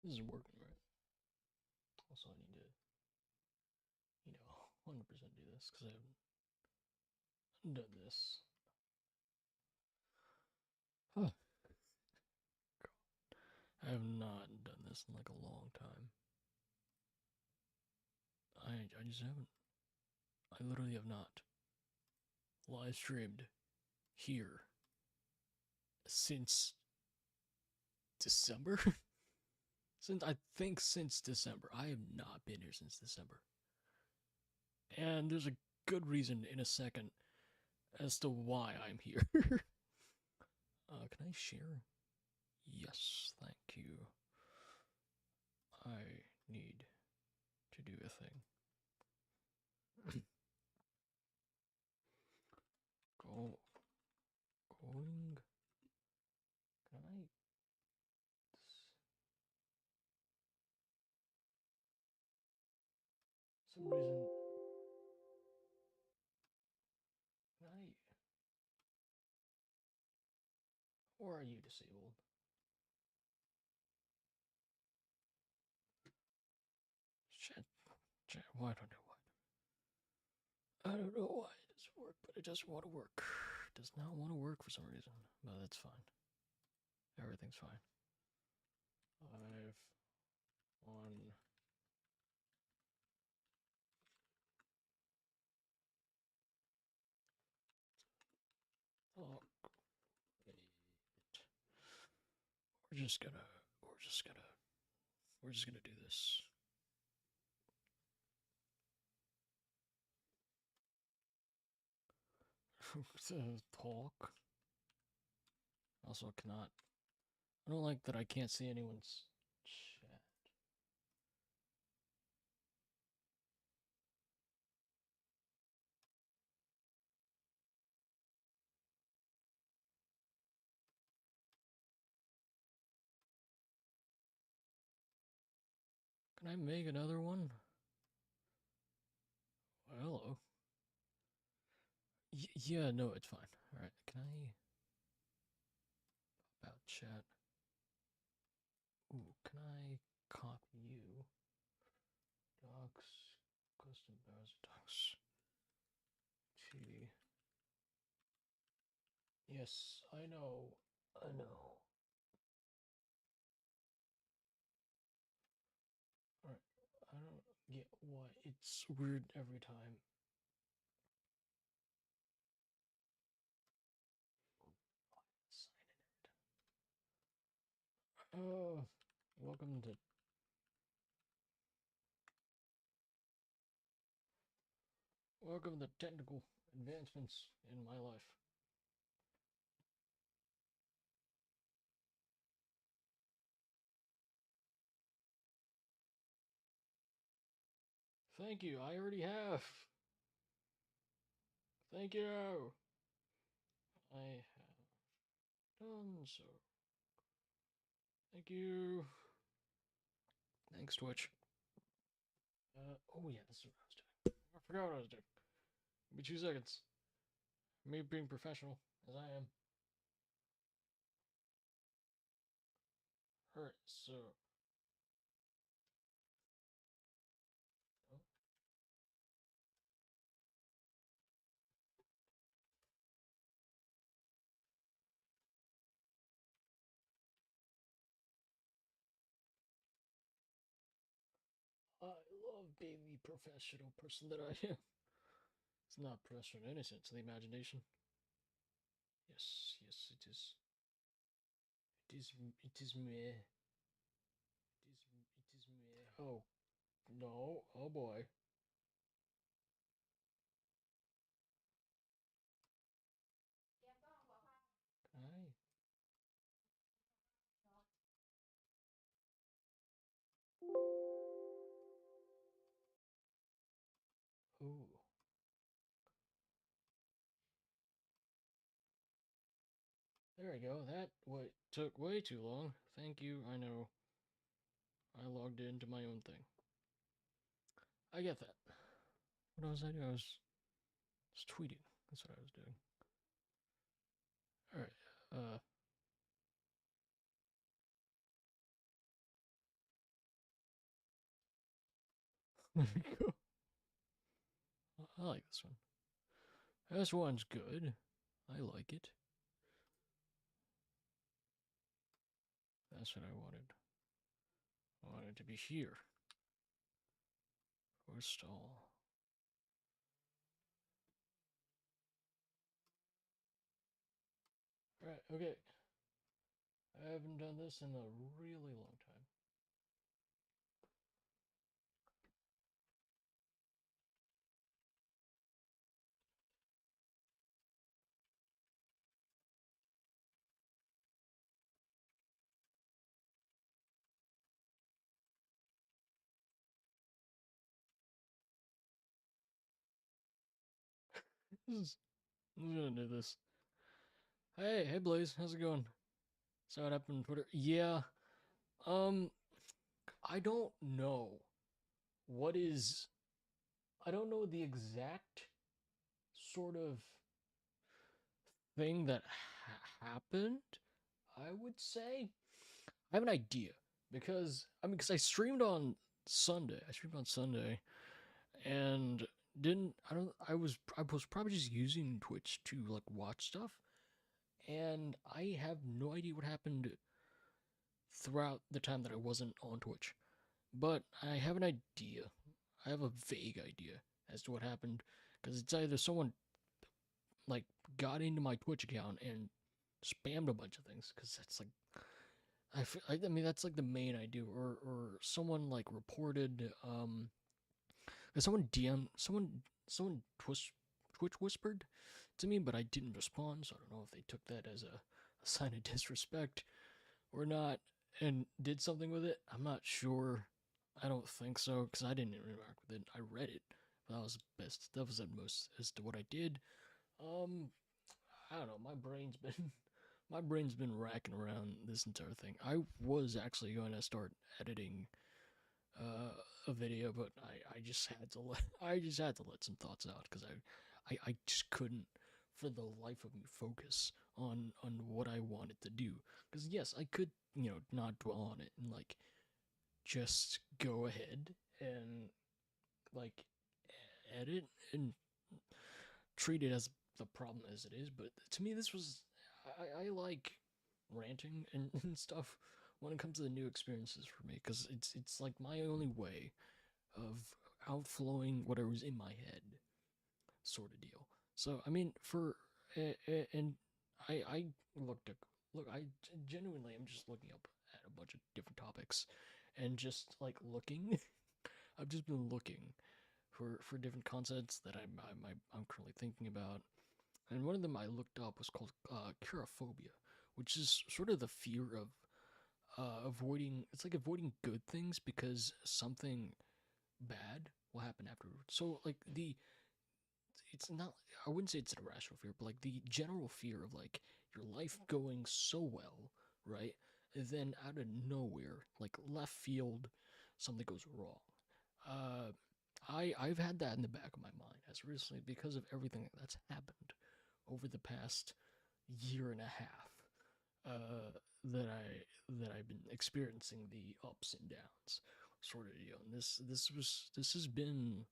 This is working, right? Also, I need to, 100% do this because I haven't done this. Huh. I have not done this in like a long time. I just haven't. I literally have not live streamed here since December. since December. I have not been here since December. And there's a good reason in a second as to why I'm here. Can I share? Yes, thank you. I need to do a thing. Going. Can I? Some reason. Can I? Or are you disabled? Shit. Why don't know why. I don't know why it doesn't work, but it doesn't want to work. It does not want to work for some reason. But that's fine. Everything's fine. I've on. Oh, wait. We're just gonna. We're just gonna. We're just gonna do this. Talk. Also, cannot. I don't like that I can't see anyone's chat. Can I make another one? Well, hello. Yeah, no, it's fine. Alright, can I... About chat. Ooh, can I copy you? Docs, custom browser docs. T. Yes, I know. I know. Alright, I don't get why it's weird every time. Sign in every time. Welcome to technical advancements in my life. Thank you, I already have. Thank you. I have done so. Thank you. Thanks, Twitch. Oh yeah, this is what I was doing. I forgot what I was doing. Give me 2 seconds. Me being professional, as I am. Alright, so... Oh. I love being the professional person that I am. It's not professional in any sense of the imagination. Yes, yes, it is. It is me. It is me. Oh, no. Oh boy. Can I? Ooh. There we go. That took way too long. Thank you. I know. I logged into my own thing. I get that. What was I doing? I was tweeting. That's what I was doing. Alright. I like this one. This one's good. I like it. That's what I wanted. I wanted to be here. Or stall. Alright, okay. I haven't done this in a really long time. I'm gonna do this. Hey Blaze, how's it going? So what happened on Twitter? Yeah, um, I don't know what is. I don't know the exact sort of thing that happened. I would say I have an idea because because I streamed on Sunday. I streamed on Sunday, and didn't I don't I was probably just using Twitch to like watch stuff, and I have no idea what happened throughout the time that I wasn't on Twitch. But I have an idea. I have a vague idea as to what happened because it's either someone like got into my Twitch account and spammed a bunch of things because that's like I mean that's like the main idea, or someone like reported someone DM someone Twitch whispered to me, but I didn't respond, so I don't know if they took that as a sign of disrespect or not and did something with it. I'm not sure. I don't think so because I didn't interact with it. I read it. But that was best. That was at most as to what I did. Um, I don't know. My brain's been racking around this entire thing. I was actually going to start editing a video, but I just had to let I just had to let some thoughts out because I just couldn't for the life of me focus on what I wanted to do. Because yes, I could not dwell on it and like just go ahead and like edit and treat it as the problem as it is. But to me, this was I like ranting and stuff when it comes to the new experiences for me because it's like my only way of outflowing whatever's in my head, sort of deal. So I mean, and I look. I genuinely am just looking up at a bunch of different topics, and just like looking. I've just been looking for different concepts that I'm currently thinking about, and one of them I looked up was called curophobia, which is sort of the fear of avoiding. It's like avoiding good things because something bad will happen afterwards. So like it's not. I wouldn't say it's an irrational fear, but like the general fear of like your life going so well, right? And then out of nowhere, like left field, something goes wrong. Uh, I've had that in the back of my mind as recently because of everything that's happened over the past year and a half. That I've been experiencing the ups and downs, sort of deal. And this has been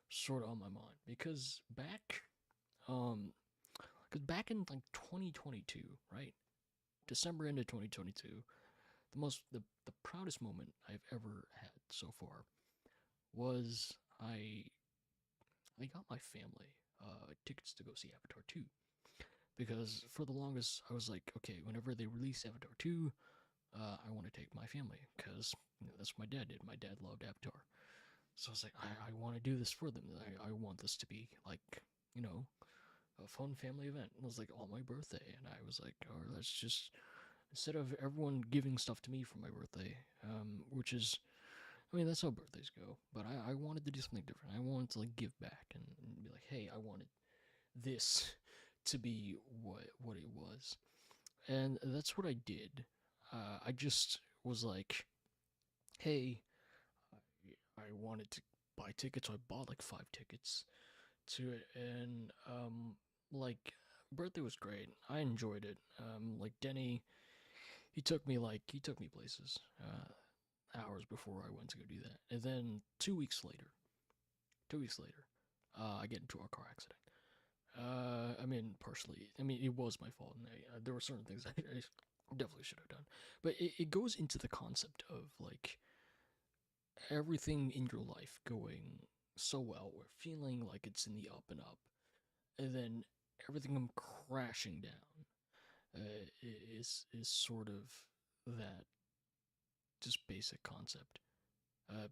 sort of on my mind because back in like 2022, right, December into 2022, the proudest moment I've ever had so far was I got my family tickets to go see Avatar 2 because for the longest I was like, okay, whenever they release Avatar 2, I want to take my family because that's what my dad did. My dad loved Avatar. So I was like, I want to do this for them. I want this to be like, you know, a fun family event. It was like on my birthday. And I was like, oh, let's just, instead of everyone giving stuff to me for my birthday, which is, I mean, that's how birthdays go. But I wanted to do something different. I wanted to like give back and be like, hey, I wanted this to be what it was. And that's what I did. I just was like, hey, I wanted to buy tickets, so I bought like 5 tickets to it, and like birthday was great. I enjoyed it. Like Denny, he took me places. Hours before I went to go do that, and then 2 weeks later, 2 weeks later, I get into a car accident. I mean, partially. I mean, it was my fault, and there were certain things I definitely should have done. But it goes into the concept of like everything in your life going so well, or feeling like it's in the up and up, and then everything come crashing down. Is sort of that just basic concept.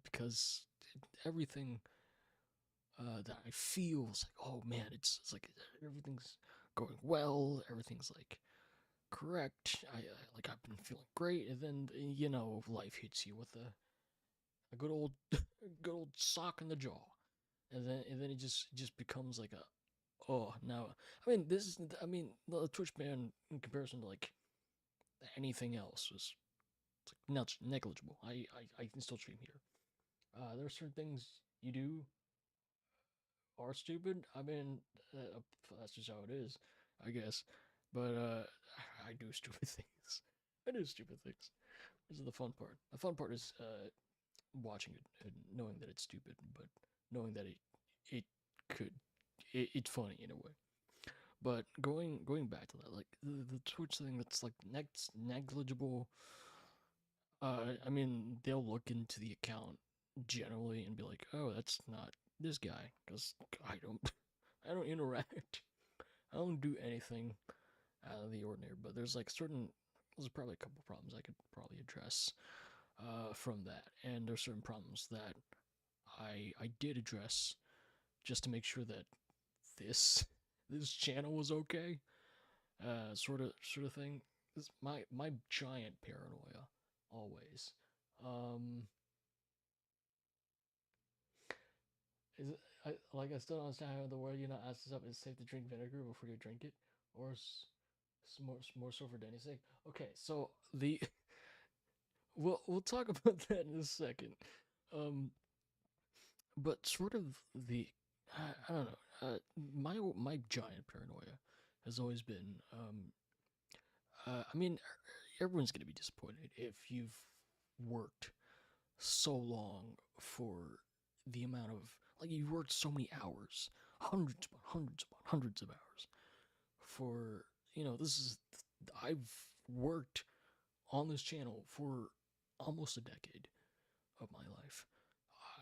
Because everything that I feel is like, oh man, it's like everything's going well, everything's like correct. Like I've been feeling great, and then life hits you with a good old good old sock in the jaw, and then it just becomes like a now. I mean the Twitch ban in comparison to like anything else was it's like not negligible. I can still stream here. There are certain things you do are stupid. I mean, that's just how it is, I guess. But I do stupid things. I do stupid things. This is the fun part. The fun part is watching it and knowing that it's stupid, but knowing that it could it's funny in a way. But going back to that, like the Twitch thing that's like negligible. I mean, they'll look into the account generally and be like, "Oh, that's not this guy," because I don't, I don't interact. I don't do anything out of the ordinary. But there's probably a couple problems I could probably address from that, and there's certain problems that I did address just to make sure that this this channel was okay. Sort of thing. This my giant paranoia always. Um, is it, I still don't understand how the word asked us up is safe to drink vinegar before you drink it, or more so for Denny's sake. Okay, so the we'll talk about that in a second. Um, but sort of the I don't know. My giant paranoia has always been I mean everyone's gonna be disappointed if you've worked so long for the amount of like you worked so many hours, hundreds of hours for this is I've worked on this channel for almost a decade of my life.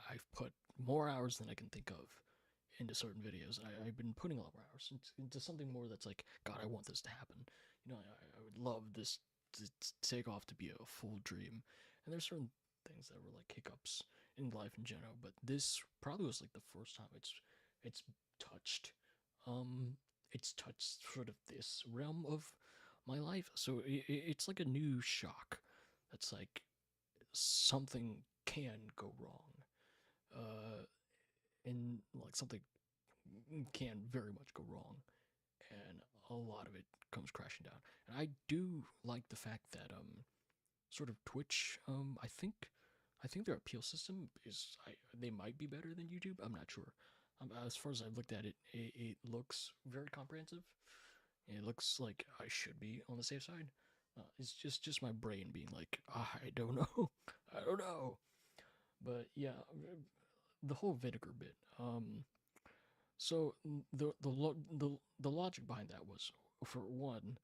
I've put more hours than I can think of into certain videos. I've been putting a lot more hours into something more that's like, God, I want this to happen. I would love this to take off to be a full dream. And there's certain things that were like hiccups in life in general, but this probably was like the first time it's touched um it's touched sort of this realm of my life. So it's like a new shock. That's like something can go wrong. And like something can very much go wrong, and a lot of it comes crashing down. And I do like the fact that sort of Twitch I think their appeal system is they might be better than YouTube. I'm not sure. As far as I've looked at it, it looks very comprehensive. It looks like I should be on the safe side. It's just my brain being like, I don't know, I don't know. But yeah, the whole vinegar bit. So the logic behind that was, for one,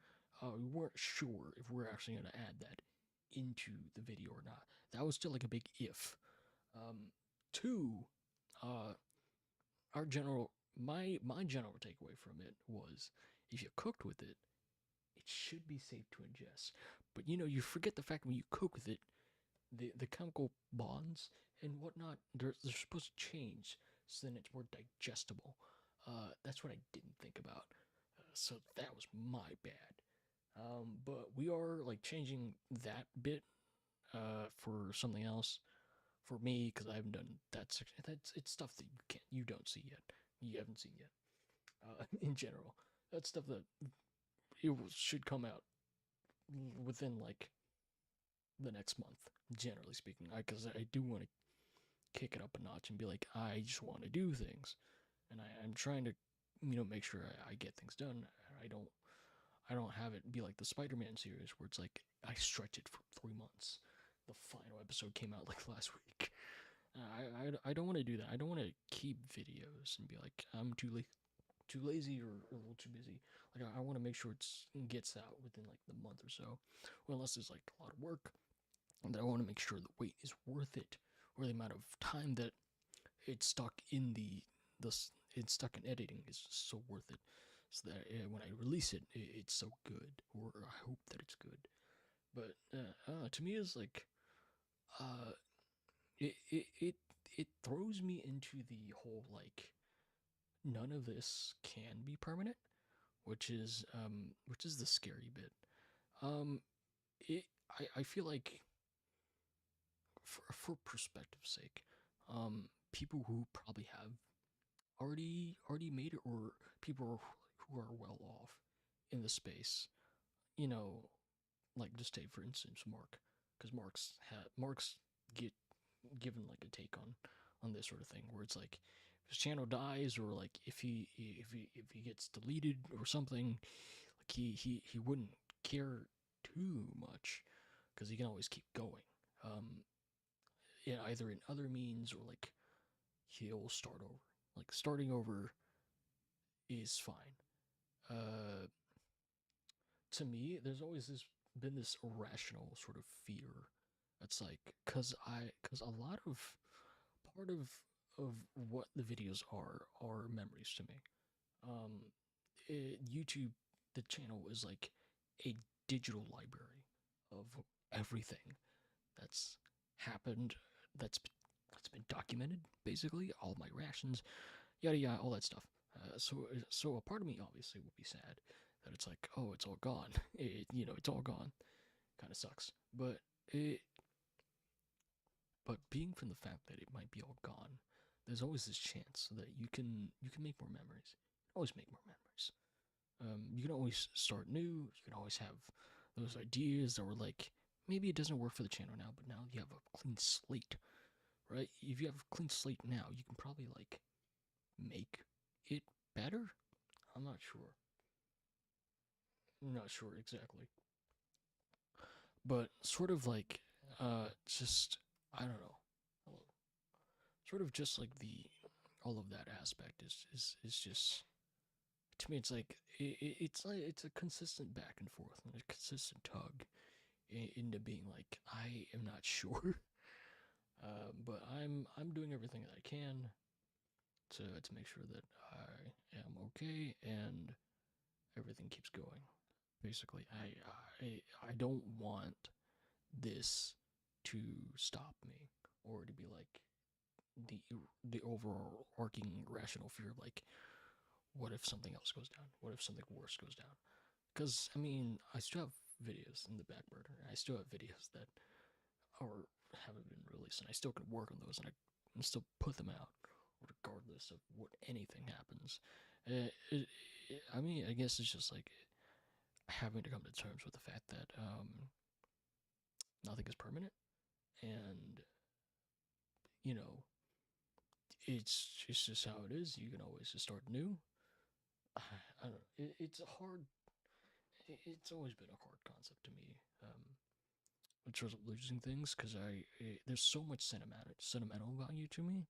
we weren't sure if we're actually going to add that into the video or not. That was still like a big if. Two, uh, our general my general takeaway from it was, if you cooked with it, it should be safe to ingest. But you forget the fact when you cook with it, the chemical bonds and whatnot, they're supposed to change so then it's more digestible. That's what I didn't think about. So that was my bad. But we are like changing that bit for something else for me, because I haven't done that section. It's stuff that you don't see yet. You haven't seen yet. In general, that's stuff that it should come out within like the next month, generally speaking. Because I do want to kick it up a notch and be like, I just want to do things, and I'm trying to, make sure I get things done. I don't have it be like the Spider-Man series where it's like I stretch it for 3 months. The final episode came out like last week. I don't want to do that. I don't want to keep videos and be like I'm too lazy or a little too busy. Like I want to make sure it gets out within like the month or so. Well, unless there's like a lot of work, and I want to make sure the wait is worth it, or the amount of time that it's stuck in the it's stuck in editing is so worth it. So that when I release it, it's so good, or I hope that it's good. But to me, it's like uh, it it it it throws me into the whole like none of this can be permanent, which is the scary bit. Um, it I feel like for perspective's sake, people who probably have already made it, or people who are well off in the space, you know, like just take for instance Mark, because Mark's get given like a take on this sort of thing where it's like if his channel dies, or like if he gets deleted or something, like he wouldn't care too much because he can always keep going. Yeah, either in other means, or like he'll start over. Like starting over is fine. Uh, to me, there's always been this irrational sort of fear. It's like cause a lot of part of what the videos are memories to me. Um, YouTube, the channel is like a digital library of everything that's happened, that's that's been documented. Basically, all my reactions, yada yada, all that stuff. So a part of me obviously will be sad that it's like, oh, it's all gone. It's all gone. Kind of sucks. It, but being from the fact that it might be all gone, there's always this chance that you can make more memories. Always make more memories. You can always start new. You can always have those ideas that were like, maybe it doesn't work for the channel now, but now you have a clean slate, right? If you have a clean slate now, you can probably like make it better. I'm not sure. I'm not sure exactly, but sort of like, just I don't know, sort of just like the all of that aspect is just to me. It's like it's a consistent back and forth and a consistent tug into being like I am not sure, but I'm doing everything that I can to make sure that I am okay and everything keeps going. Basically, I don't want this to stop me, or to be like the the overall arcing rational fear of like, what if something else goes down? What if something worse goes down? Because I mean, I still have videos in the back burner. I still have videos that are haven't been released, and I still can work on those, and I can still put them out, regardless of what anything happens. I mean, I guess it's just like having to come to terms with the fact that nothing is permanent, and you know, it's just how it is. You can always just start new. I don't know. It's a hard. It's always been a hard concept to me. In terms of losing things, because there's so much sentimental value to me.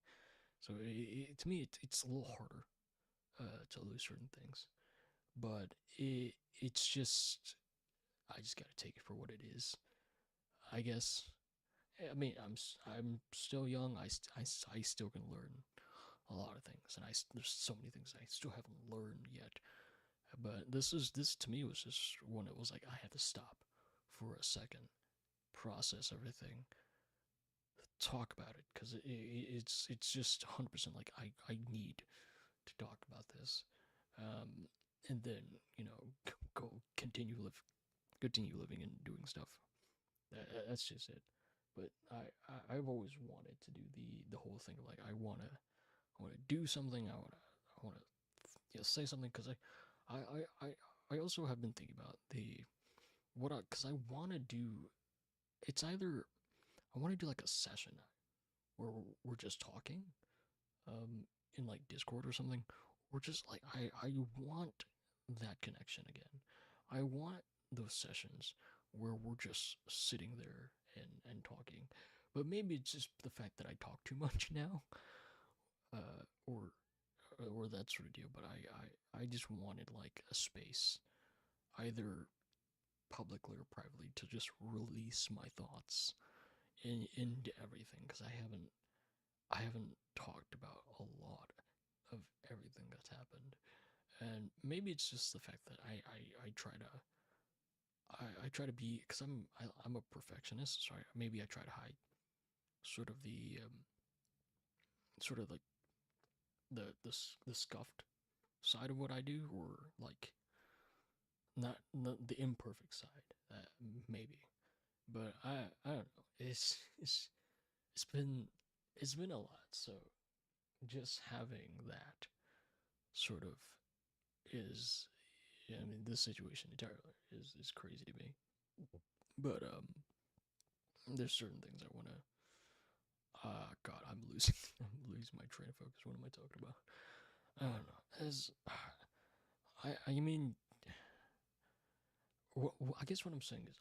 So to me, it's a little harder to lose certain things. But it's just I just gotta take it for what it is. I guess. I mean, I'm still young. I still can learn a lot of things, and there's so many things I still haven't learned yet. But this to me was just one. It was like I had to stop for a second, process everything, talk about it, because it's just 100% like I need to talk about this, and then go continue living and doing stuff. That's just it. But I've always wanted to do the whole thing of like I wanna do something. I wanna say something, because I also have been thinking about the what I because I want to do. It's either I want to do like a session where we're just talking, in like Discord or something, or just like I want that connection again. I want those sessions where we're just sitting there and talking. But maybe it's just the fact that I talk too much now, or that sort of deal. But I just wanted like a space, either publicly or privately, to just release my thoughts into everything, because I haven't talked about a lot of everything that's happened. And maybe it's just the fact that I try to I try to be, because I'm a perfectionist, so maybe I try to hide sort of the sort of like the scuffed side of what I do, or like not the imperfect side, maybe. But I don't know. It's been it's been a lot. So just having that sort of is, yeah, I mean, this situation entirely is crazy to me. But there's certain things I want to. God, I'm losing I'm losing my train of focus. What am I talking about? I don't know. As I mean, I guess what I'm saying is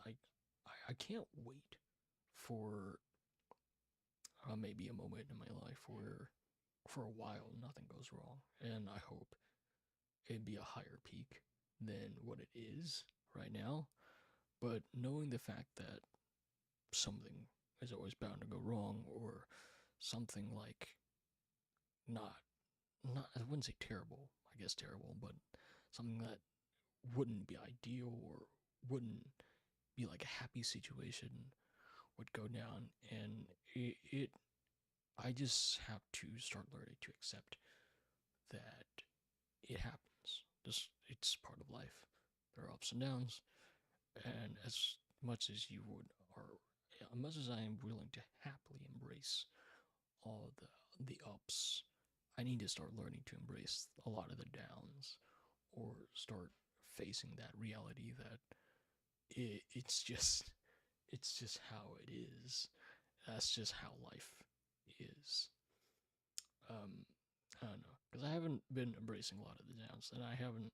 I can't wait for maybe a moment in my life where for a while nothing goes wrong, and I hope it'd be a higher peak than what it is right now. But knowing the fact that something is always bound to go wrong, or something like not not I wouldn't say terrible, I guess terrible, but something that wouldn't be ideal or wouldn't be like a happy situation would go down, and it I just have to start learning to accept that it happens. Just it's part of life. There are ups and downs, and as much as you would, or as much as I am willing to happily embrace all the ups, I need to start learning to embrace a lot of the downs, or start facing that reality that it's just how it is. That's just how life is. Um, I don't know, because I haven't been embracing a lot of the downs, and I haven't.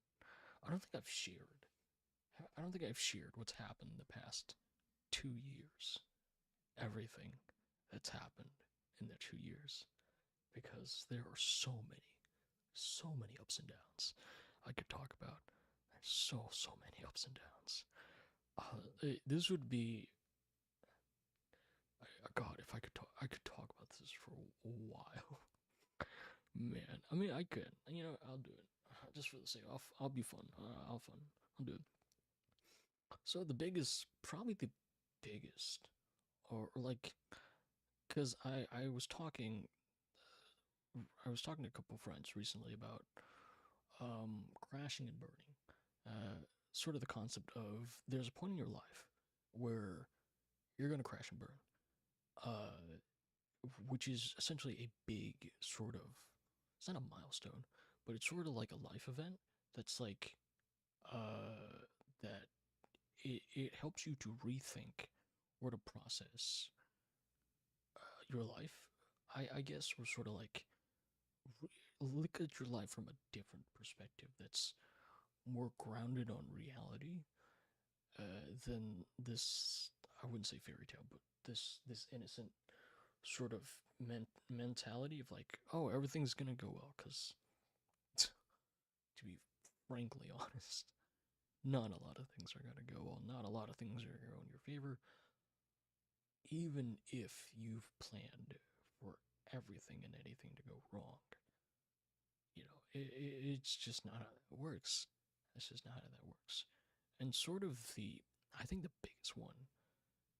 I don't think I've shared. I don't think I've shared what's happened in the past 2 years. Everything that's happened in the 2 years, because there are so many ups and downs I could talk about. There's so many ups and downs. This would be, God, if I could talk about this for a while. Man, I mean, I could. I'll do it just for the sake. I'll be fun. I'll do it. So the biggest, probably the biggest, or like, because I was talking to a couple friends recently about crashing and burning. Sort of the concept of there's a point in your life where you're gonna crash and burn, uh, which is essentially a big sort of, it's not a milestone, but it's sort of like a life event that's like that it helps you to rethink or to process your life. I guess we're sort of like look at your life from a different perspective that's more grounded on reality, than this. I wouldn't say fairy tale, but this innocent sort of mentality of like, oh, everything's gonna go well, because to be frankly honest, not a lot of things are gonna go well. Not a lot of things are gonna go in your favor, even if you've planned for everything and anything to go wrong. It's just not how that works. That's just not how that works. And sort of I think the biggest one,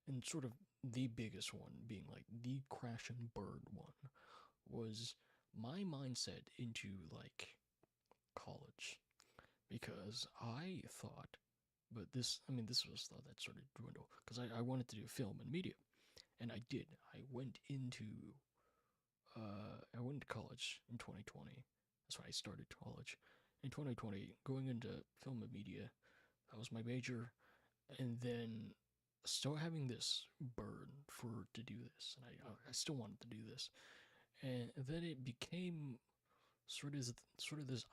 and sort of the biggest one being like the crash and burn one, was my mindset into like college. Because I thought, but this was thought that started to dwindle, because I wanted to do film and media, and I did. I went to college in 2020. That's when I started college. In 2020, going into film and media, that was my major, and then still having this burn for to do this, and I still wanted to do this, and then it became sort of this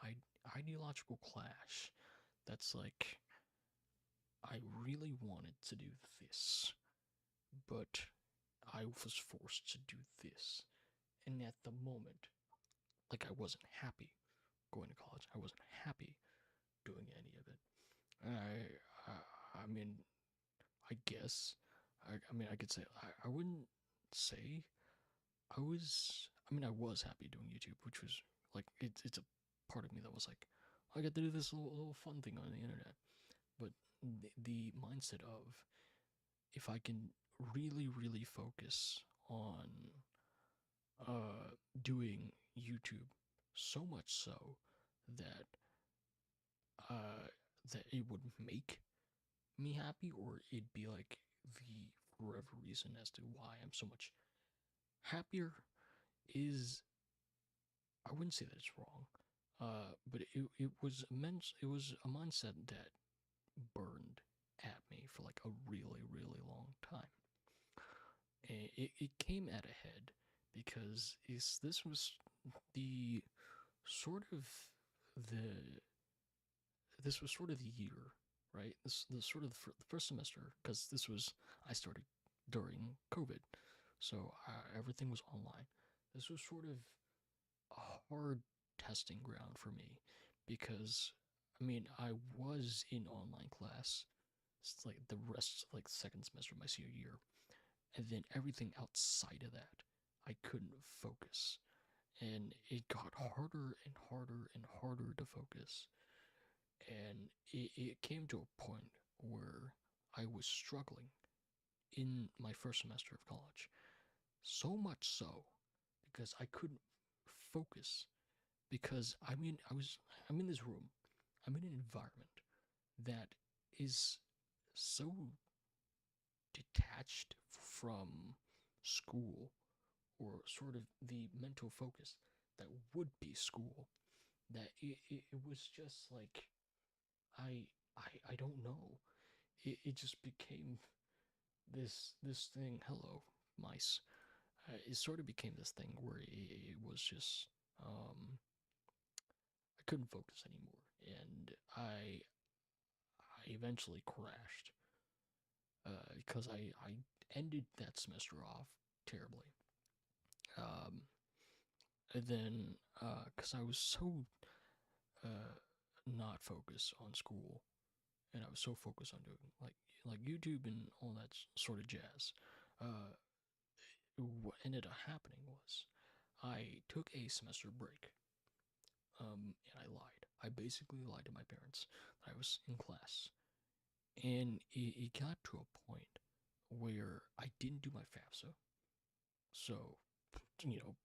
ideological clash. That's like, I really wanted to do this, but I was forced to do this. And at the moment, like, I wasn't happy going to college. I wasn't happy doing any of it. I mean, I guess, I mean, I could say, I wouldn't say I was happy doing YouTube, which was, like, it's a part of me that was like, I get to do this little fun thing on the internet. But the mindset of, if I can really, really focus on doing YouTube, so much so that uh, that it would make me happy, or it'd be like the forever reason as to why I'm so much happier, is, I wouldn't say that it's wrong, but it was immense. It was a mindset that burned at me for like a really, really long time. And it came at a head because this was the sort of the this was sort of the year, right? This sort of the first semester, because this was, I started during COVID, so everything was online. This was sort of a hard testing ground for me because, I mean, I was in online class. It's like the rest, like second semester of my senior year, and then everything outside of that, I couldn't focus, and it got harder and harder and harder to focus, and it came to a point where I was struggling in my first semester of college. So much so because I couldn't focus. Because I'm in this room, I'm in an environment that is so detached from school, or sort of the mental focus that would be school, that it was just like, I don't know. It just became this thing. Hello, mice. It sort of became this thing where it was just, I couldn't focus anymore, and I eventually crashed, because I ended that semester off terribly. Um, and then, because I was so uh, not focused on school, and I was so focused on doing like YouTube and all that sort of jazz. Uh, what ended up happening was I took a semester break, and I lied. I basically lied to my parents that I was in class, and it got to a point where I didn't do my FAFSA, so, you know,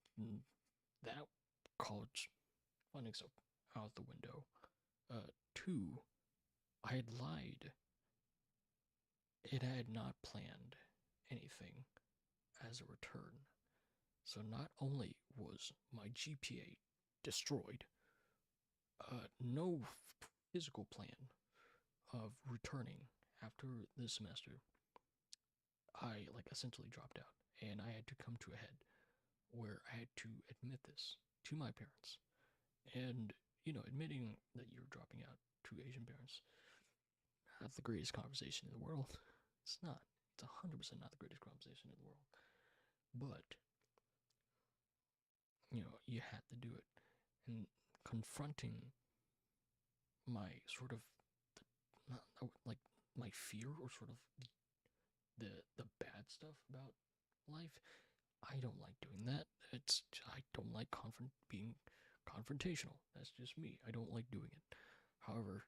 that college funding's out the window. Two, I had lied, and I had not planned anything as a return. So not only was my GPA destroyed, no physical plan of returning after this semester. I like essentially dropped out, and I had to come to a head where I had to admit this to my parents. And, admitting that you're dropping out to Asian parents, not the greatest conversation in the world. It's not. It's 100% not the greatest conversation in the world. But, you had to do it. And confronting my sort of, not, like, my fear, or sort of the bad stuff about life, I don't like doing that. I don't like being confrontational. That's just me. I don't like doing it. However,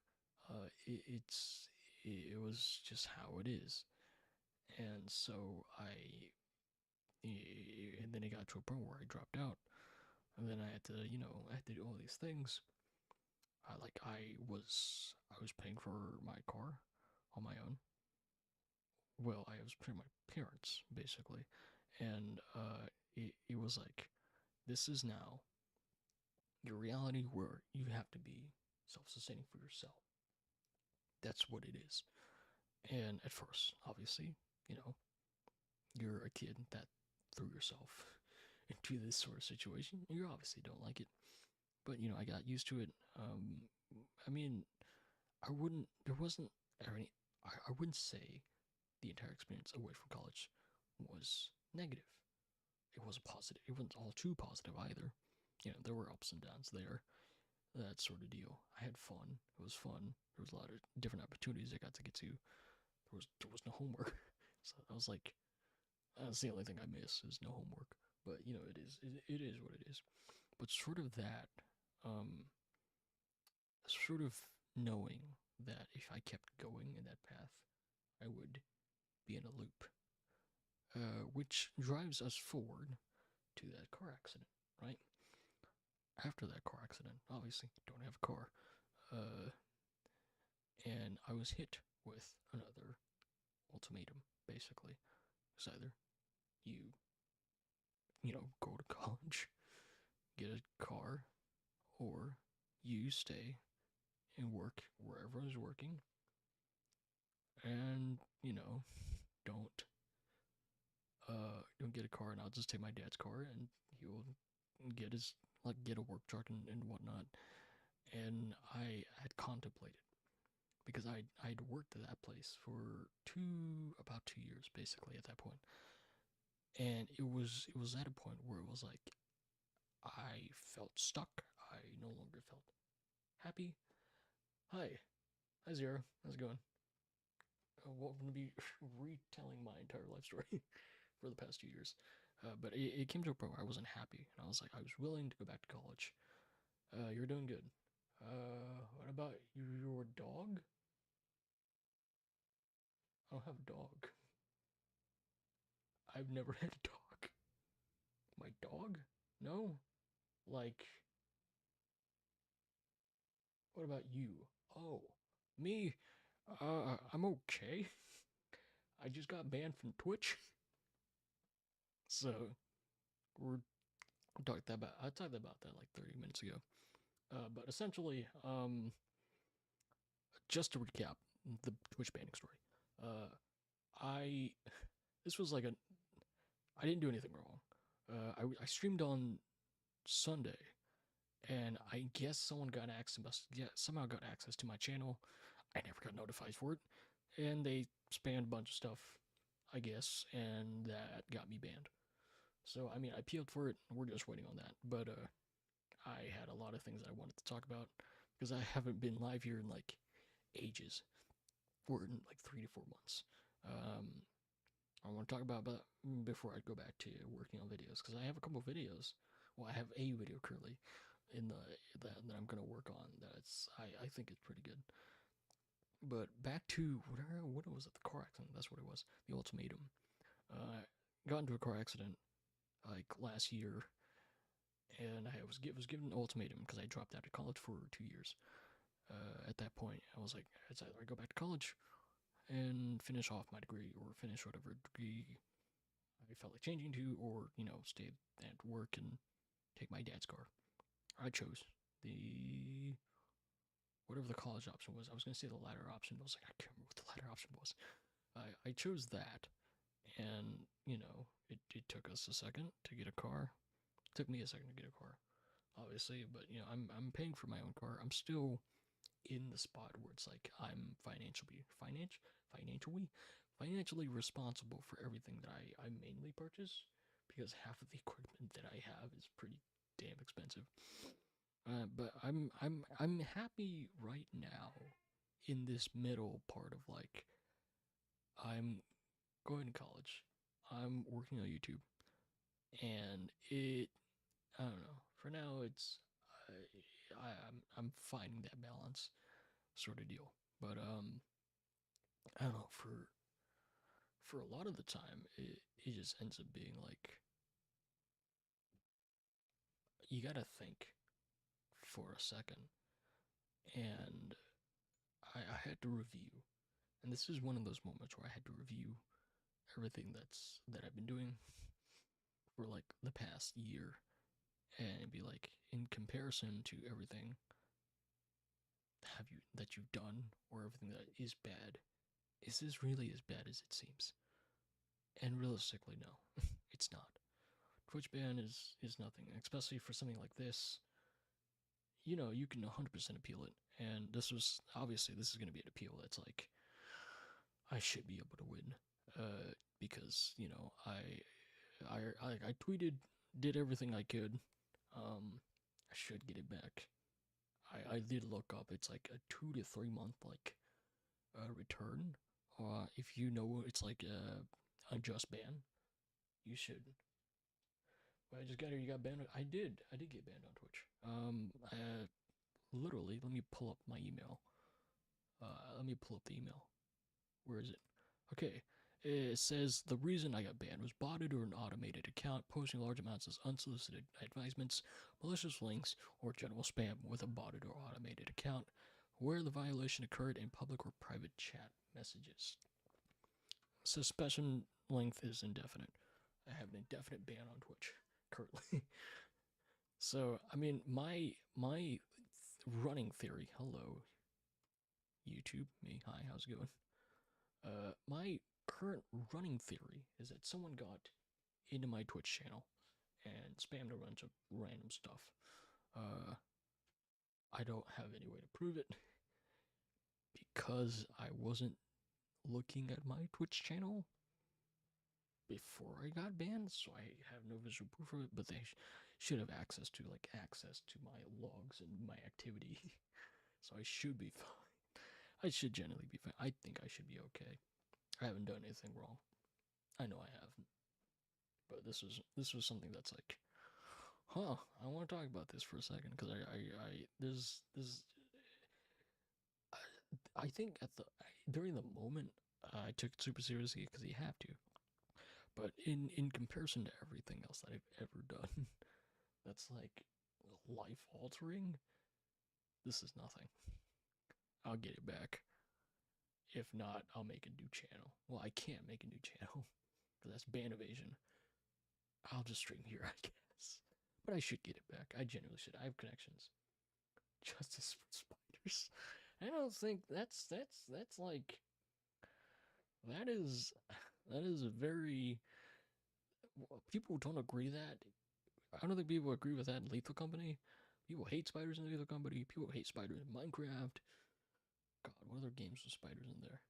it was just how it is, and so and then it got to a point where I dropped out, and then I had to do all these things. I was paying for my car on my own. Well, I was paying my parents basically, and it was like, this is now your reality where you have to be self-sustaining for yourself. That's what it is. And at first, obviously, you know, you're a kid that threw yourself into this sort of situation. You obviously don't like it, but I got used to it. I mean, I wouldn't. There wasn't any. I wouldn't say the entire experience away from college was negative. It wasn't positive. It wasn't all too positive either. There were ups and downs there. That sort of deal. I had fun. It was fun. There was a lot of different opportunities I got to get to. There was no homework, so I was like, that's the only thing I miss is no homework. But it is what it is. But sort of that, um, sort of knowing that if I kept going in that path, I would be in a loop, which drives us forward to that car accident, right? After that car accident, obviously, don't have a car, uh, and I was hit with another ultimatum, basically. It's either you, go to college, get a car, or you stay and work wherever I was working, and don't don't get a car, and I'll just take my dad's car, and he'll get a work truck and whatnot. And I had contemplated because I'd worked at that place for about 2 years basically at that point, and it was at a point where it was like I felt stuck. I no longer felt happy. Hi Zero, how's it going? Well, I'm gonna be retelling my entire life story for the past 2 years. But it came to a point where I wasn't happy, and I was like, I was willing to go back to college. You're doing good. What about your dog? I don't have a dog. I've never had a dog. My dog? No. Like, what about you? Oh, me? I'm okay. I just got banned from Twitch, so we're I talked about that like 30 minutes ago. But essentially, just to recap the Twitch banning story. Uh, I this was like I didn't do anything wrong. I streamed on Sunday, and I guess somehow got access to my channel. I never got notified for it, and they spanned a bunch of stuff, I guess, and that got me banned. So I mean, I appealed for it. We're just waiting on that. But I had a lot of things I wanted to talk about because I haven't been live here in like ages, or in like 3 to 4 months. Um, I want to talk about before I go back to working on videos because I have a couple of videos. Well, I have a video currently in that I'm gonna work on. I think it's pretty good. But back to what was it? The car accident. That's what it was. The ultimatum. Got into a car accident like last year, and I was given an ultimatum because I dropped out of college for 2 years. At that point, I was like, it's either I go back to college and finish off my degree or finish whatever degree I felt like changing to, or stay at work and take my dad's car. I chose the whatever the college option was. I was gonna say the latter option, but I was like, I can't remember what the latter option was. I chose that, and it took us a second to get a car. It took me a second to get a car, obviously, but I'm paying for my own car. I'm still in the spot where it's like I'm financially responsible for everything that I mainly purchase because half of the equipment that I have is pretty damn expensive. But I'm happy right now in this middle part of like I'm going to college, I'm working on YouTube, and I don't know. For now, I'm finding that balance sort of deal. But I don't know. For a lot of the time, it just ends up being like you gotta think for a second, and I had to review, and this is one of those moments where I had to review everything that I've been doing for like the past year, and be like, in comparison to everything that you've done or everything that is bad, is this really as bad as it seems? And realistically, no, it's not. Twitch ban is nothing, especially for something like this. You can 100% appeal it, and this is going to be an appeal that's like I should be able to win, because I I tweeted, did everything I could. I should get it back. I did look up. It's like a 2 to 3 month return. If you know it's like a just ban, you should. But I just got here. You got banned. I did. I did get banned on Twitch. Literally, let me pull up my email. Let me pull up the email. Where is it? Okay. It says the reason I got banned was botted or an automated account posting large amounts of unsolicited advertisements, malicious links, or general spam with a botted or automated account where the violation occurred in public or private chat messages. Suspension length is indefinite. I have an indefinite ban on Twitch currently. So, I mean, my running theory. Hello, YouTube. Me. Hi. How's it going? My current running theory is that someone got into my Twitch channel and spammed a bunch of random stuff. I don't have any way to prove it because I wasn't looking at my Twitch channel before I got banned, so I have no visual proof of it, but they should have access to my logs and my activity. So I should be fine. I should generally be fine. I think I should be okay. I haven't done anything wrong. I know I haven't. But this was something that's like, I want to talk about this for a second because I think during the moment I took it super seriously because you have to. But in comparison to everything else that I've ever done, that's like life altering. This is nothing. I'll get it back. If not, I'll make a new channel. Well, I can't make a new channel because that's ban evasion. I'll just stream here, I guess. But I should get it back. I genuinely should. I have connections. Justice for spiders. I don't think that's like that is a very people don't agree that. I don't think people agree with that in Lethal Company. People hate spiders in Lethal Company. People hate spiders in Minecraft. God, what other games with spiders in there?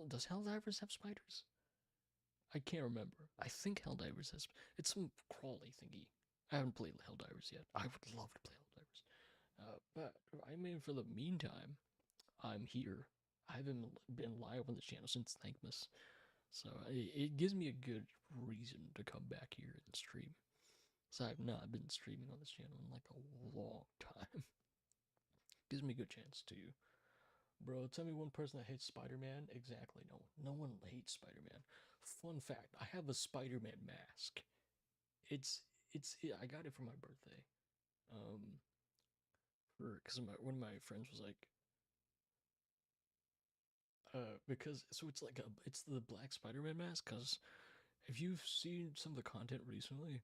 Does Helldivers have spiders? I can't remember. I think Helldivers has. It's some crawly thingy. I haven't played Helldivers yet. I would love to play Helldivers. But I mean, for the meantime, I'm here. I haven't been live on this channel since Thankmas, so it gives me a good reason to come back here and stream. So I've not been streaming on this channel in like a long time. Gives me a good chance to. Bro, tell me one person that hates Spider-Man. Exactly, no. No one hates Spider-Man. Fun fact, I have a Spider-Man mask. I got it for my birthday. Because one of my friends was like, because so it's the black Spider-Man mask. Because if you've seen some of the content recently,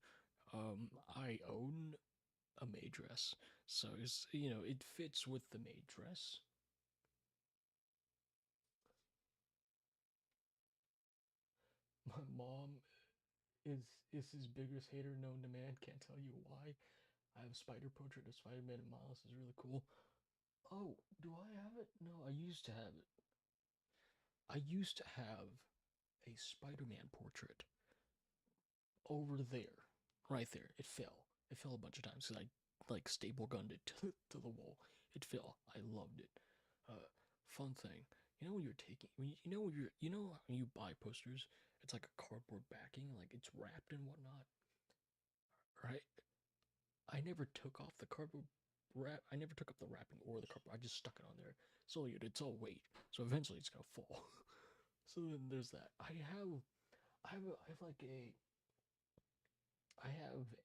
I own a maid dress, so it fits with the maid dress. My mom is his biggest hater known to man. Can't tell you why. I have a spider portrait of Spider-Man and Miles. Is really cool. Oh, do I have it? No, I used to have it. I used to have a Spider-Man portrait over there, right there. It fell. It fell a bunch of times because I like staple gunned it to the wall. It fell. I loved it. Fun thing. You know when you're taking when you buy posters, it's like a cardboard backing, like it's wrapped and whatnot, right? I never took off the cardboard wrap. I never took up the wrapping or the cardboard. I just stuck it on there. So it's all weight. So eventually it's gonna fall. So then there's that. I have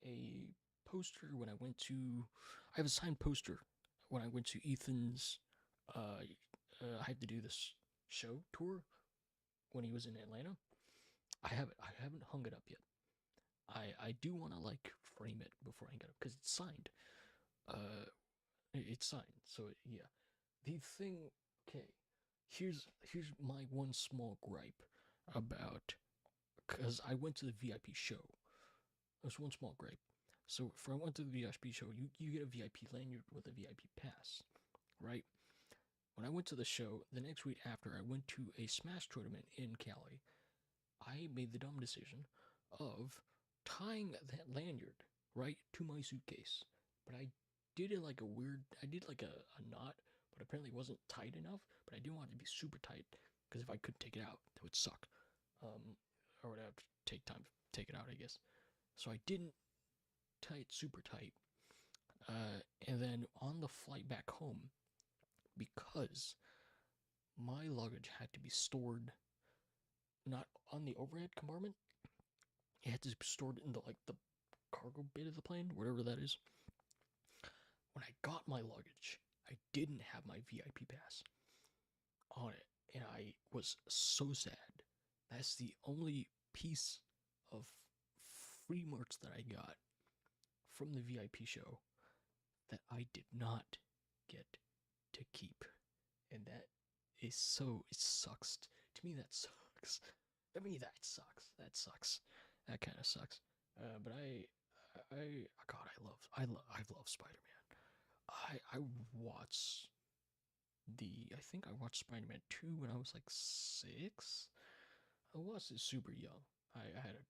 a poster when I went to. I have a signed poster when I went to Ethan's. I had to do this show tour when he was in Atlanta. I haven't hung it up yet. I do want to like frame it before I hang it up because it's signed. It's signed. So yeah, the thing. Okay, here's my one small gripe about because I went to the VIP show. There's one small gripe. So if I went to the VIP show, you get a VIP lanyard with a VIP pass, right? When I went to the show, the next week after, I went to a Smash tournament in Cali. I made the dumb decision of tying that lanyard right to my suitcase. But I did it like a weird. I did like a knot, but apparently it wasn't tight enough. But I didn't want it to be super tight because if I couldn't take it out, that would suck. I would have to take time to take it out, I guess. So I didn't tie it super tight. And then on the flight back home, because my luggage had to be stored not on the overhead compartment, it had to be stored in the cargo bit of the plane, whatever that is. When I got my luggage, I didn't have my VIP pass on it, and I was so sad. That's the only piece of free merch that I got from the VIP show that I did not get to keep. And that is so, it sucks. To me, that sucks. To me, that sucks. That sucks. That kind of sucks. But God, I love Spider-Man. I watched I think I watched Spider-Man 2 when I was like 6. I watched it super young. I had a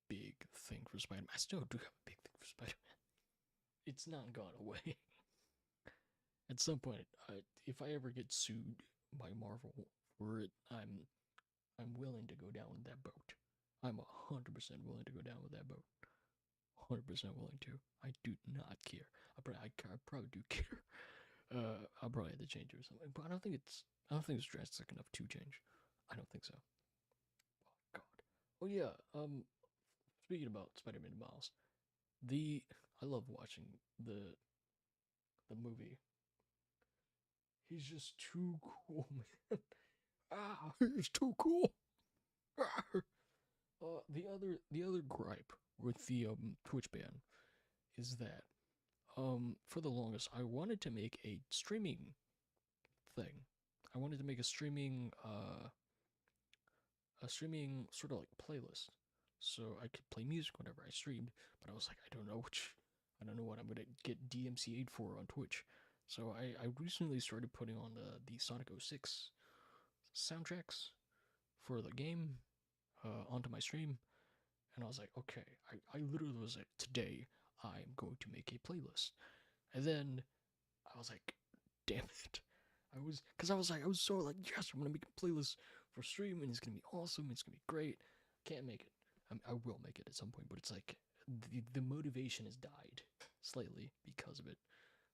big thing for Spider-Man. I still do have a big thing for Spider-Man. It's not gone away. At some point, if I ever get sued by Marvel for it, I'm willing to go down with that boat. I'm 100% willing to go down with that boat. 100% willing to. I do not care. I probably do care. I'll probably have to change it or something, but I don't think it's drastic enough to change. I don't think so. Oh God. Oh yeah. Speaking about Spider-Man Miles, I love watching the movie. He's just too cool, man. He's too cool. The other gripe with the Twitch ban is that for the longest I wanted to make a streaming thing. I wanted to make a streaming sort of like playlist, so I could play music whenever I streamed. But I was like, I don't know what I'm gonna get DMCA'd for on Twitch. So I recently started putting on the Sonic 06 soundtracks for the game onto my stream, and I was like, okay, I literally was like, today I'm going to make a playlist, and then I was like, damn it. I was so like, yes, I'm gonna make a playlist for stream, and it's gonna be awesome. It's gonna be great. Can't make it. I will make it at some point, but it's like the motivation has died slightly because of it.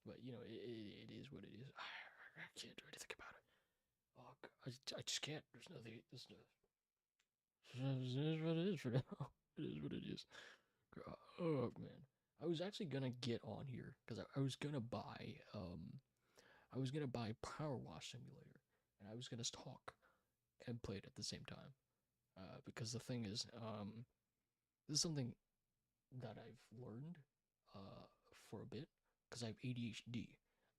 But you know, it is what it is. I can't do anything about it. Oh, I just can't. There's nothing. There's no. It is what it is for now. It is what it is. Oh man, I was actually gonna get on here because I was gonna buy Power Wash Simulator, and I was gonna talk and play it at the same time. Because the thing is, this is something that I've learned for a bit because I have ADHD.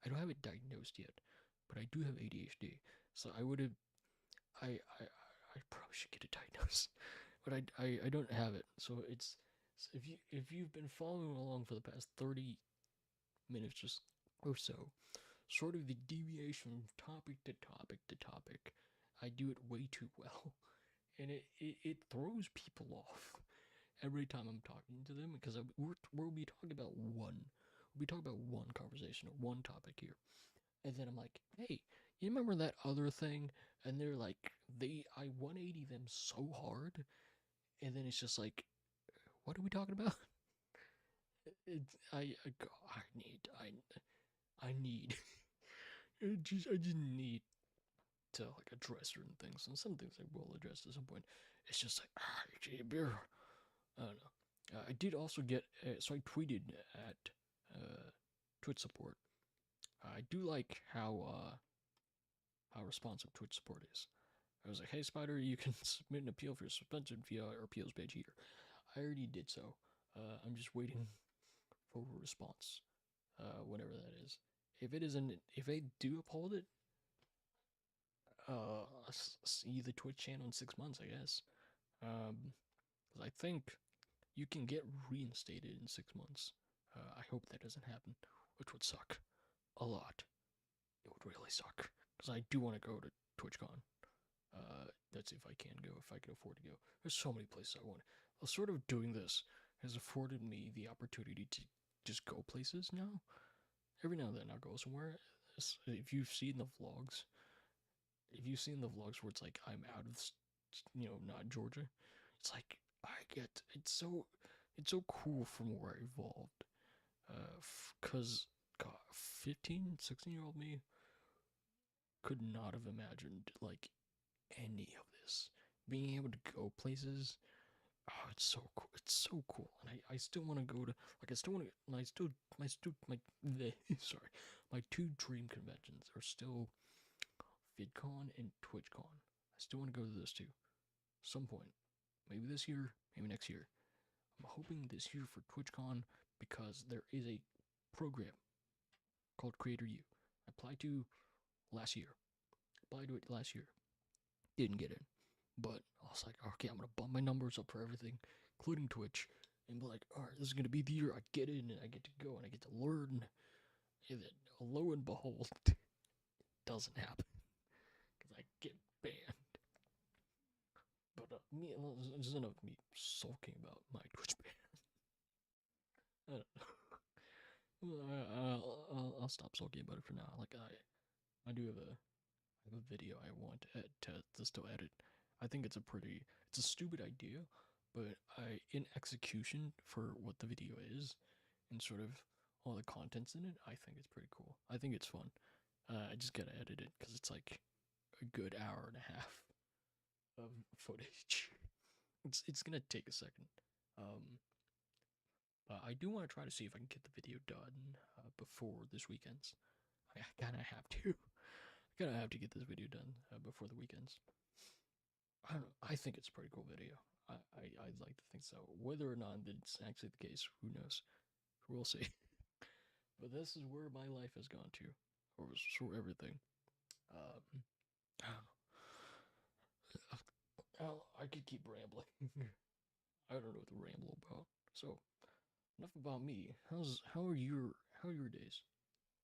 I don't have it diagnosed yet, but I do have ADHD. So I would have, I probably should get it diagnosed, but I don't have it. So it's if you've been following along for the past 30 minutes just or so, sort of the deviation from topic to topic to topic, I do it way too well, and it throws people off every time I'm talking to them because we'll be talking about one conversation or one topic here, and then I'm like, hey, you remember that other thing? And they're like, I 180 them so hard, and then it's just like, what are we talking about? It's I need I just need to like address certain things, and some things I will address at some point. It's just like beer. I don't know. I did also get so I tweeted at Twitch support. I do like how responsive Twitch support is. I was like, hey Spider, you can submit an appeal for your suspension via our appeals page here. I already did so. I'm just waiting for a response. Whatever that is. If they do uphold it, see the Twitch channel in 6 months, I guess. Because I think you can get reinstated in 6 months. I hope that doesn't happen, which would suck a lot. It would really suck because I do want to go to TwitchCon. That's if I can go, if I can afford to go. There's so many places I want. sort of doing this has afforded me the opportunity to just go places now. Every now and then I'll go somewhere. If you've seen the vlogs, where it's like I'm out of, not Georgia, it's like I get it's so cool from where I evolved. Cause God, 15, 16-year-old me could not have imagined like any of this. Being able to go places, oh, it's so cool. It's so cool, and I still want to go to like I still want to. I still my sorry, my two dream conventions are still VidCon and TwitchCon. I still want to go to those two. Some point, maybe this year, maybe next year. I'm hoping this year for TwitchCon because there is a program called Creator U. I applied to last year. Applied to it last year. Didn't get in. But I was like, okay, I'm gonna bump my numbers up for everything, including Twitch, and be like, alright, this is gonna be the year I get in and I get to go and I get to learn. And then lo and behold, it doesn't happen. Because I get banned. But this is enough of me sulking about my Twitch ban. I don't know. I'll stop sulking about it for now. Like I do have a video I want to still edit. I think it's a stupid idea, but in execution for what the video is, and sort of all the contents in it, I think it's pretty cool. I think it's fun. I just gotta edit it because it's like a good hour and a half of footage. It's gonna take a second. Um, but I do want to try to see if I can get the video done before this weekend's. I kind of have to. Gonna have to get this video done before the weekends. I don't know. I think it's a pretty cool video. I'd like to think so. Whether or not it's actually the case, who knows? We'll see. But this is where my life has gone to, or for everything. I don't know. I could keep rambling. I don't know what to ramble about. So enough about me. How are your days?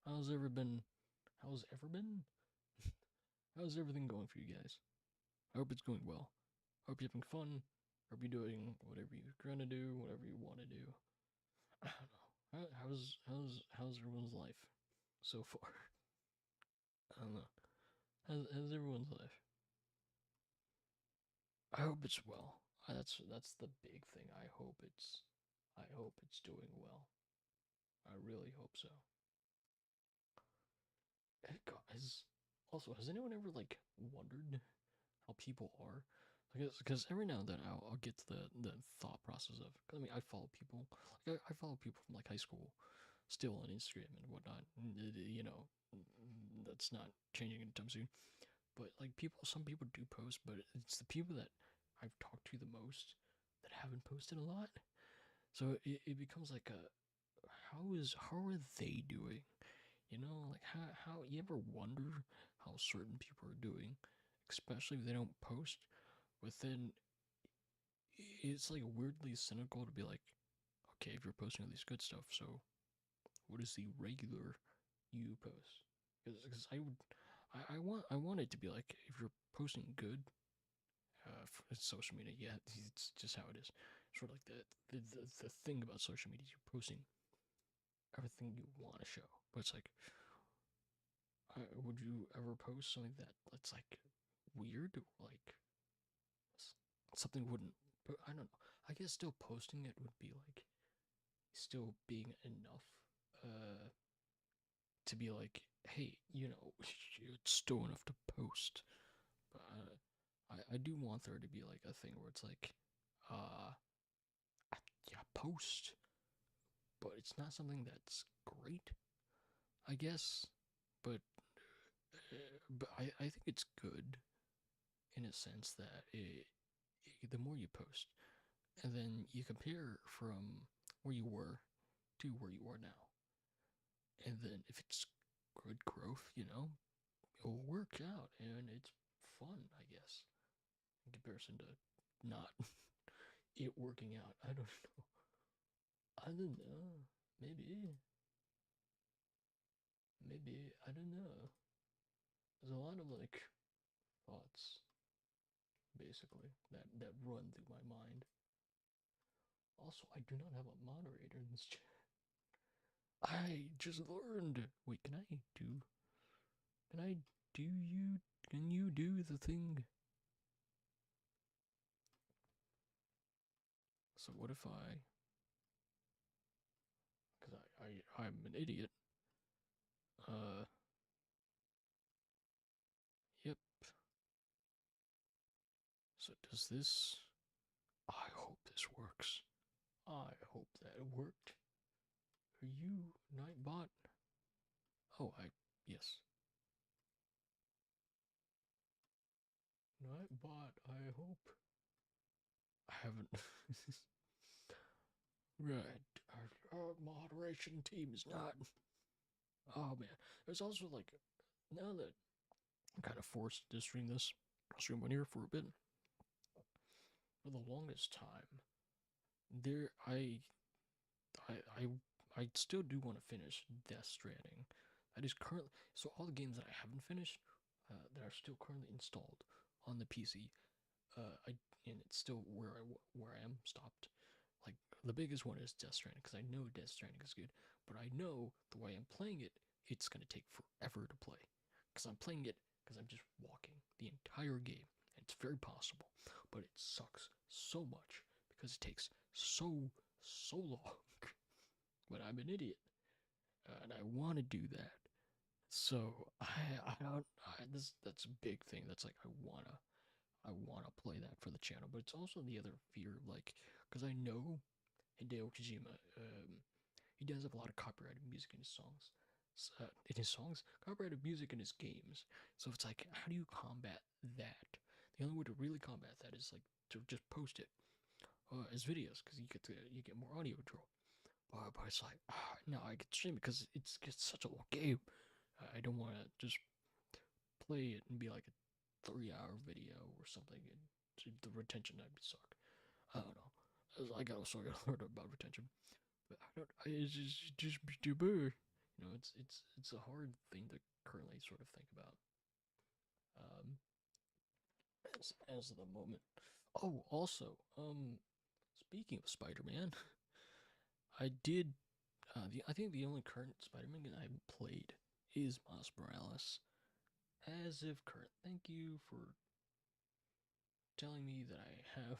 How's ever been? How's ever been? How's everything going for you guys? I hope it's going well. Hope you're having fun. Hope you're doing whatever you're gonna do, whatever you want to do. I don't know. How's everyone's life so far? I don't know. How's everyone's life? I hope it's well. That's the big thing. I hope it's doing well. I really hope so. Hey guys, also, has anyone ever like wondered how people are? Because every now and then I'll get to the thought process of. Cause I mean, I follow people. Like I follow people from like high school, still on Instagram and whatnot. You know, that's not changing anytime soon. But like some people do post, but it's the people that I've talked to the most that haven't posted a lot. So it becomes like a how are they doing? You know, like how you ever wonder how certain people are doing, especially if they don't post. But then it's like weirdly cynical to be like, okay, if you're posting all these good stuff, so what is the regular you post? Because I want it to be like if you're posting good, for social media, yeah, it's just how it is. Sort of like the thing about social media, you're posting everything you want to show, but it's like, would you ever post something that's like weird, like something wouldn't? But I don't know. I guess still posting it would be like still being enough, uh, to be like, hey, it's still enough to post. But I do want there to be like a thing where it's like, uh, yeah, post, but it's not something that's great, I guess. But I think it's good in a sense that the more you post, and then you compare from where you were to where you are now, and then if it's good growth, it'll work out, and it's fun, I guess, in comparison to not it working out. I don't know. I don't know. Maybe. Maybe. I don't know. There's a lot of like thoughts basically that run through my mind. Also, I do not have a moderator in this chat. I just learned. Wait, can I do? Can I do you? Can you do the thing? So what if I? Because I'm an idiot. Uh, yep. So does this? I hope this works. I hope that it worked. Are you Nightbot? Oh, yes. Nightbot, I hope. I haven't. Right. Our moderation team is not. Oh man. There's also like, now that I'm kind of forced to stream this, I'll stream one here for a bit. For the longest time, there I I still do want to finish Death Stranding. That is currently so all the games that I haven't finished that are still currently installed on the PC. I and it's still where I am stopped. Like the biggest one is Death Stranding because I know Death Stranding is good, but I know the way I'm playing it, it's gonna take forever to play because I'm playing it because I'm just walking the entire game. And it's very possible, but it sucks so much because it takes so long. But I'm an idiot, and I want to do that. So I don't this that's a big thing. That's like I wanna play that for the channel, but it's also the other fear, like because I know Hideo Kojima, he does have a lot of copyrighted music in his songs. Copyrighted music in his games. So it's like, how do you combat that? The only way to really combat that is like to just post it as videos because you get more audio draw. But it's like, no, I can stream it because it's such a long game. I don't want to just play it and be like a 3 hour video or something, and the retention would suck. I don't know. I got also got to learn about retention, but I don't. It's just too bad. You know, it's a hard thing to currently sort of think about. Um, as of the moment. Oh, also, speaking of Spider-Man, I did. I think the only current Spider-Man game I haven't played is Miles Morales. As if current. Thank you for telling me that I have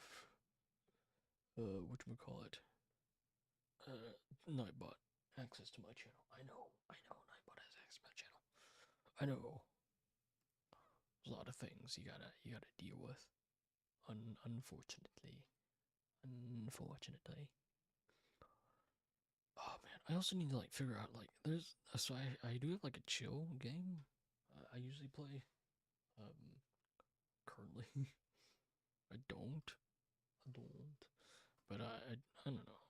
whatchamacallit, Nightbot access to my channel. I know, Nightbot has access to my channel. I know. There's a lot of things you gotta deal with. Unfortunately. Unfortunately. Oh man, I also need to like figure out like there's so I do have like a chill game. I usually play. Currently, I don't. But I don't know.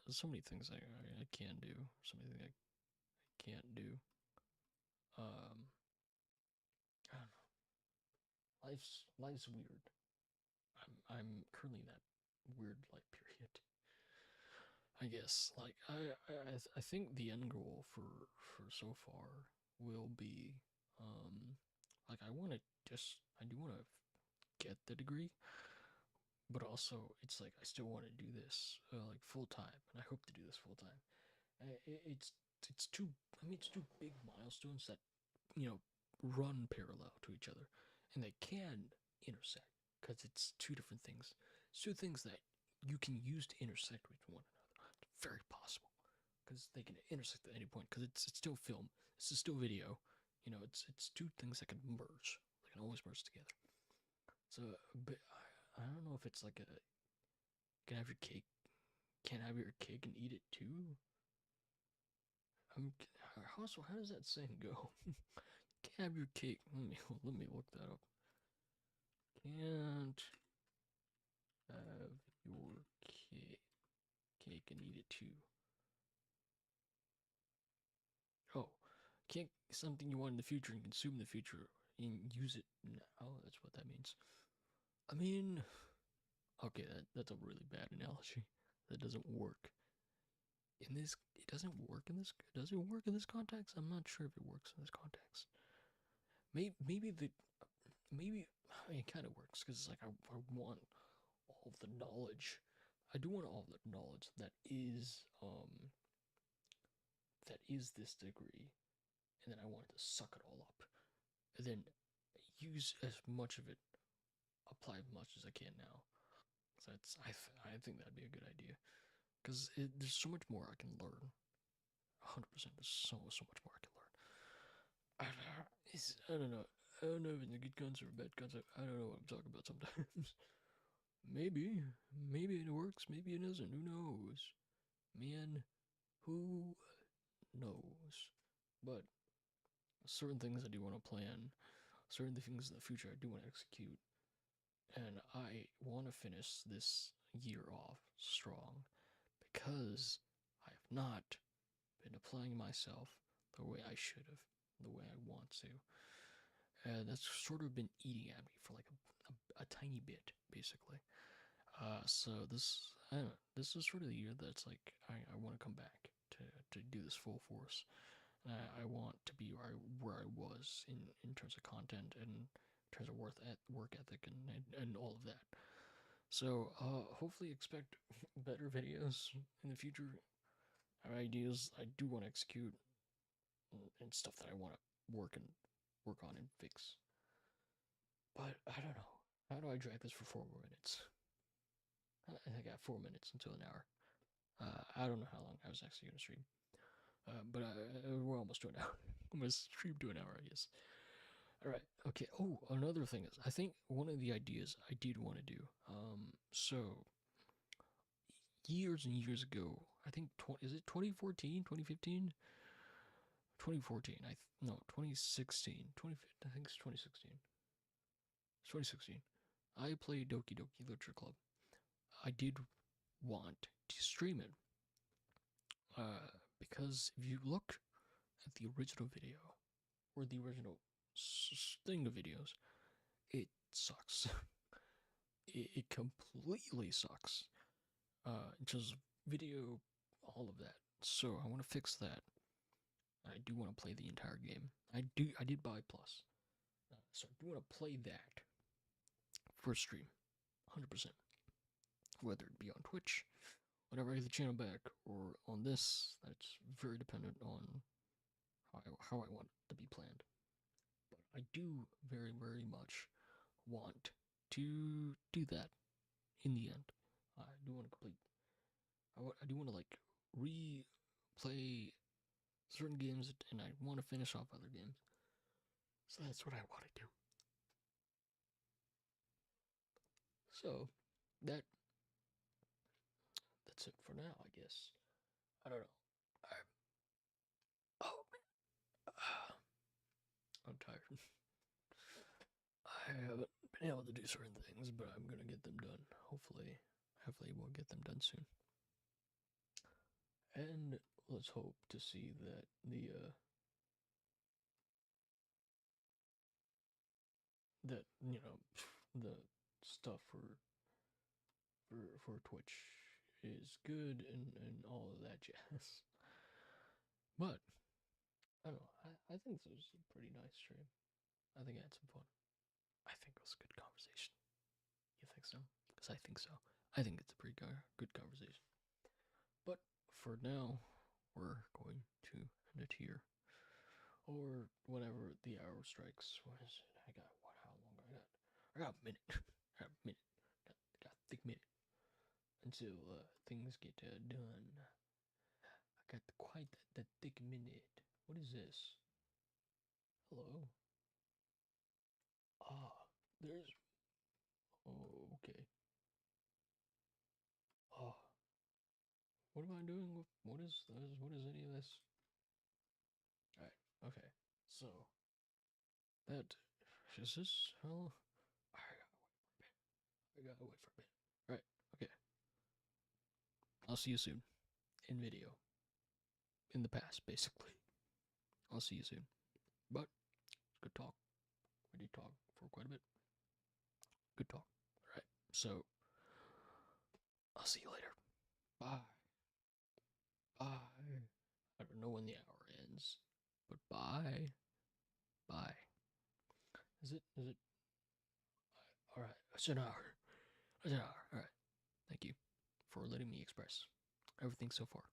There's so many things I can do. So many things I can't do. I don't know. Life's weird. I'm currently in that weird life period. I guess like I think the end goal for so far will be like I do want to get the degree, but also it's like I still want to do this like full time, and I hope to do this full time. It's two. I mean, it's two big milestones that run parallel to each other, and they can intersect because it's two different things. It's two things that you can use to intersect with one another. It's very possible because they can intersect at any point because it's still film. This is still video. It's two things that can merge. They can always merge together. So, but I don't know if it's like a can have your cake, can't have your cake and eat it too. I'm how does that saying go? Can't have your cake. Let me look that up. Can't have your cake and eat it too. Oh, can't something you want in the future and consume in the future and use it now. That's what that means. I mean, okay, that's a really bad analogy. That doesn't work. In this, it doesn't work in this. Does it work in this context? I'm not sure if it works in this context. Maybe it kind of works because it's like I want all of the knowledge I do want all the knowledge that is this degree, and then I wanted to suck it all up, and then use as much of it, apply as much as I can now. So I think that'd be a good idea because there's so much more I can learn. 100%, there's so much more I can learn. I don't know. I don't know if it's a good concept or a bad concept. I don't know what I'm talking about sometimes. maybe it works. Maybe it doesn't. Who knows? Man, who knows? But certain things I do want to plan, certain things in the future I do want to execute, and I want to finish this year off strong because I have not been applying myself the way I should have, the way I want to. And that's sort of been eating at me for like a tiny bit, basically. So I don't know, this is sort of the year that's like I want to come back to do this full force. I want to be where I was in terms of content and in terms of work ethic and all of that. So hopefully expect better videos in the future. I have ideas I do want to execute and stuff that I want to work on and fix. But I don't know. How do I drag this for 4 more minutes? I got 4 minutes until an hour. I don't know how long I was actually gonna stream, but we're almost to an hour. I'm gonna stream to an hour, I guess. All right. Okay. Oh, another thing is, I think one of the ideas I did want to do. So years and years ago, I think is it 2014, 2015, 2014? No, 2016, 2015. I think it's 2016. It's 2016. I played Doki Doki Literature Club. I did want to stream it. Because if you look at the original video, or the original thing of videos, it sucks. it completely sucks. In terms of video, all of that. So I want to fix that. I do want to play the entire game. I did buy Plus. So I do want to play that for stream. 100%. Whether it be on Twitch, whenever I get the channel back, or on this, that's very dependent on how I want it to be planned. But I do very much want to do that in the end. I do want to complete. I do want to like replay certain games, and I want to finish off other games. So that's what I want to do. So that that's it for now, I guess. I don't know. Oh man, I'm tired. I haven't been able to do certain things, but I'm gonna get them done. Hopefully we'll get them done soon. And let's hope to see that the stuff for Twitch is good and all of that jazz. But I don't know. I think this was a pretty nice stream. I think I had some fun. I think it was a good conversation. You think so? Because I think so. I think it's a pretty good conversation. But for now, we're going to end it here. Or whenever the hour strikes. What is it? I got what? How long I got? I got a minute. I got a minute. Got a thick minute until things get done. I got quite the thick minute. What is this? Hello. Ah, there's. Oh, okay. Oh, what am I doing with? What is this? What is any of this? All right. Okay. So that is this. How? I gotta wait for a bit. All right. Okay. I'll see you soon. In video. In the past, basically. I'll see you soon. But good talk. We did talk for quite a bit. Good talk. All right. So I'll see you later. Bye. Bye. I don't know when the hour ends, but bye. Bye. Is it? Is it? All right. It's an hour. It's an hour. All right. Thank you for for letting me express everything so far.